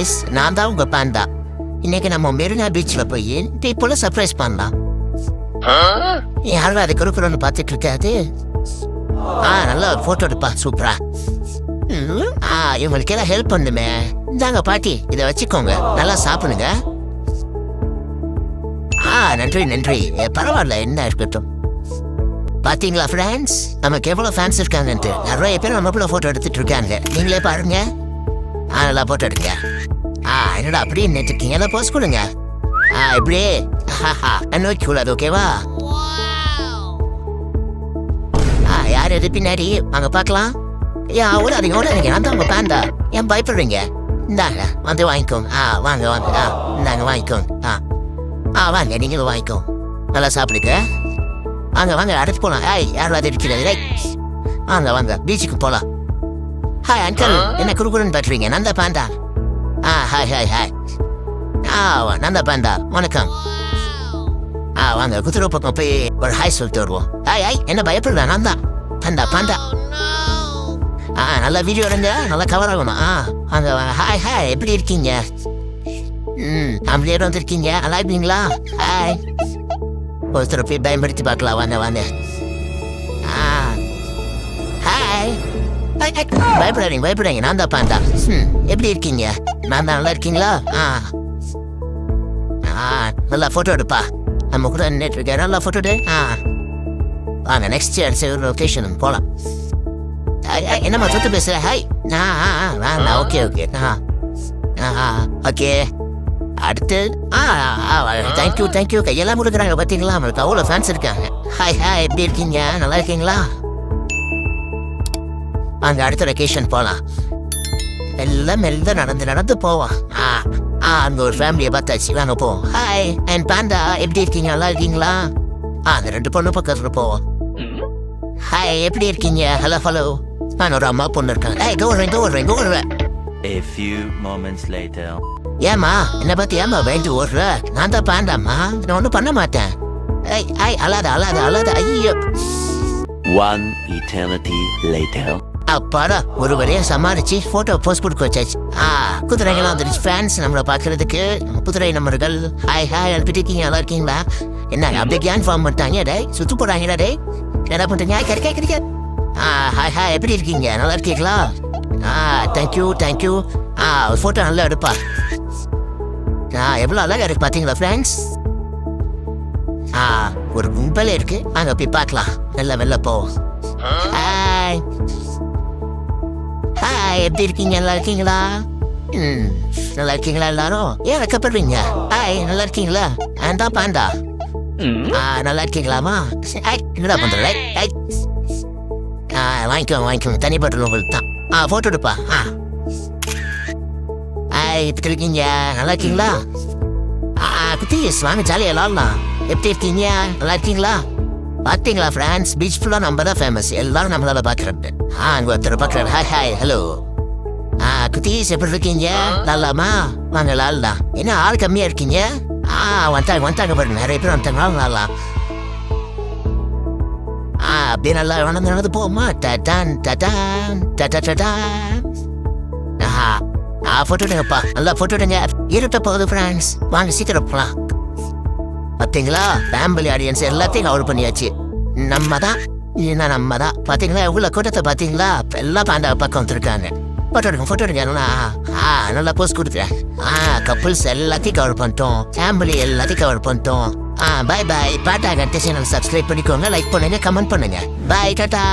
Guys, நான் தான் உங்க பாண்டா. இன்னைக்கு நம்ம மெரினா பீச்ல போய் டீ போல சர்ப்ரைஸ் பண்ணலாம். யாரும் அதை கொடுக்குறோன்னு பார்த்துட்டு இருக்காது. நல்லா போட்டோ எடுப்பா, சூப்பரா. இவங்களுக்கு எல்லாம் ஹெல்ப் பண்ணுமே. இந்தாங்க பாட்டி, இதை வச்சுக்கோங்க, நல்லா சாப்பிடுங்க. நன்றி நன்றி. பரவாயில்ல, என்ன இருக்கட்டும். பாத்தீங்களா ஃப்ரெண்ட்ஸ், நமக்கு எவ்வளவு ஃபேன்ஸ் இருக்காங்கன்ட்டு. நிறைய பேர் நமக்குள்ள போட்டோ எடுத்துட்டு இருக்காங்க. நீங்களே பாருங்க. நல்லா போட்டோ எடுங்க. என்னடா அப்படியே நினைச்சிருக்கீங்க, எல்லாம் போஸ்ட் கொடுங்க. இப்படியே நோக்கி கூடாது, ஓகேவா? யார் எது பின்னாடி வாங்க பார்க்கலாம். ஓடாதீங்க ஓடாதீங்க, நான் தான் உங்க பேண்டா. ஏன் பயப்படுறீங்க? இந்தாங்க வந்து வாங்கிக்கோங்க. வாங்க வாங்க. இந்தாங்க வாங்கிக்கோங்க. வாங்க, நீங்களும் வாங்கிக்கோங்க. நல்லா சாப்பிடுங்க. வாங்க வாங்க, அடுத்து போலாம். யாரும் அது இருக்கிறது. வாங்க வாங்க, பீச்சுக்கு போலாம். ஹாய் அங்கிள், என்ன குறுக்குறுன்னு பட்டுறீங்க? Nanda Panda. Hi hi hi. Nanda Panda, வணக்கம். வாங்க, குதிரை பக்கம் போய் ஒரு ஹாய் சொல்லிட்டு வருவோம். ஹாய், என்ன பயப்படுறா? நான் தான் பாண்டா பாண்டா. நல்லா வீடியோ எடுங்க, நல்லா கவர் ஆகணும். வாங்க வாங்க. ஹாய் ஹாய், எப்படி இருக்கீங்க? அப்படியே வந்துருக்கீங்க, நல்லா இருக்கீங்களா? ஹாய். ஒருத்தர் போய் பயன்படுத்தி பார்க்கலாம். வாங்க வாங்க. ஹாய். பயப்படாதீங்க பயப்படாதீங்க, நான் தான் பாண்டா. எப்படி இருக்கீங்க? நான் தான். நல்லா இருக்கீங்களா? நல்லா போட்டோ எடுப்பா. நம்ம கூட நின்றுட்டு இருக்க, நல்லா போட்டோ எடு. வாங்க, நெக்ஸ்ட் லொகேஷன் போலாம். என்னம்மா தொட்டு பேசுற? ஹாய். Okay okay. ஓகே, அடுத்து தேங்க்யூ தேங்க்யூ. கையெல்லாம் கொடுக்குறாங்க பார்த்தீங்களா? அவங்களுக்கு அவ்வளோ ஃபேன்ஸ் இருக்காங்க. ஹாய் ஹாய், எப்படி இருக்கீங்க? நல்லா இருக்கீங்களா? அங்கே அடுத்த லொகேஷன் போகலாம். எல்லாம் மெல்ல நடந்து நடந்து போவோம். அங்கே ஒரு ஃபேமிலியை பார்த்தாச்சு, வாங்க போவோம். ஹாய் அண்ட் பாண்டா, எப்படி இருக்கீங்க? நல்லா இருக்கீங்களா? அந்த ரெண்டு பொண்ணு பக்கத்தில் போவோம். ஹாய், எப்படி இருக்கீங்க? Hello hello. ஒரு அம்மா பொண்ணு இருக்காங்க. கோ. A few moments later. ஏமா என்ன பார்த்து ஏமா பயந்து ஓடுற? நான் தான் பாண்டாம்மா, நான் ஒன்றும் பண்ண மாட்டேன். அல்லாத அல்லாத அல்லாத. ஐயோ. One eternity later. அப்பாடா, ஒரு வரையா சமாளிச்சு போட்டோ போஸ்ட் கொடுக்க வச்சாச்சு. குதிரைகள்லாம் வந்துருச்சு. ஃபேன்ஸ் நம்மளை பார்க்கறதுக்கு, குதிரை நம்பர்கள். ஹாய் ஹாய், எப்படி இருக்கீங்க? நல்லா இருக்கீங்களா? என்ன அப்படியே கேன் ஃபார்ம் பண்ணிட்டாங்க. டே சுத்து போடுறாங்கடா. டே என்ன பண்ணுறீங்க? கிடைக்க. ஹாய் ஹாய், எப்படி இருக்கீங்க? நல்லா இருக்கீங்களா? Thank you thank you. ஒரு ஃபோட்டோ நல்லா எடுப்பா. எவ்வளோ அழகா இருக்கு பார்த்தீங்களா ஃப்ரெண்ட்ஸ்? ஒரு கும்பலே இருக்கு, அங்கே போய் பார்க்கலாம். வெளில போவோம். ஹாய் ஹாய், எப்படி இருக்கீங்க? நல்லா இருக்கீங்களா? நல்லா இருக்கீங்களா எல்லாரும்? ஏன் வைக்கப்படுறீங்க? ஹாய், நல்லா இருக்கீங்களா? தான் பாண்டா. நல்லா இருக்கீங்களாமா? என்னடா பண்ற? வாங்கிக்கோங்க. தனிப்பட்ட உங்களுக்கு தான். போட்டோ எடுப்பா. எப்படி இருக்கீங்க? நல்லா இருக்கீங்களா? குட்டீஸ், வாங்க ஜாலியாக விளாடலாம். எப்படி இருக்கீங்க? நல்லா இருக்கீங்களா? பார்த்தீங்களா ஃப்ரெண்ட்ஸ், பீச் ஃபுல்லாக நம்ம தான் ஃபேமஸ். எல்லாரும் நம்மளால பார்க்குறது. அங்கே ஒருத்தர் பார்க்குறாரு. Hi hi hello. குட்டீஸ், எப்படி இருக்கீங்க? நல்லாமா? வாங்க விளாடலாம். என்ன ஆள் கம்மியாக இருக்கீங்க? வந்துட்டாங்க பாருங்க, நிறைய பேர் வந்துட்டாங்களா? விளாடலாம். அப்படியே நல்லா நடந்து போமா. போட்டோ எடுங்கப்பா, நல்லா போட்டோ எடுங்க. இருட்ட போகுது ஃப்ரெண்ட்ஸ், வாங்க சீக்கிரம் போலாம். பார்த்தீங்களா, ஃபேமிலி ஆடியன்ஸ் எல்லாத்தையும் கவர் பண்ணியாச்சு. நம்ம தான் பார்த்தீங்களா? எவ்வளோ கூட்டத்தை பார்த்தீங்களா? எல்லாம் பாண்டா பக்கம் வந்துருக்காங்க. போட்டோ எடுங்க. நல்லா போஸ்ட் கொடுத்துறேன். கப்புள்ஸ் எல்லாத்தையும் கவர் பண்ணிட்டோம், ஃபேமிலி எல்லாத்தையும் கவர் பண்ணிட்டோம். பாய் பாய். பாட்டா கட்ட சேனல் சப்ஸ்கிரைப் பண்ணிக்கோங்க, லைக் பண்ணுங்க, கமெண்ட் பண்ணுங்க. பாய், டாடா.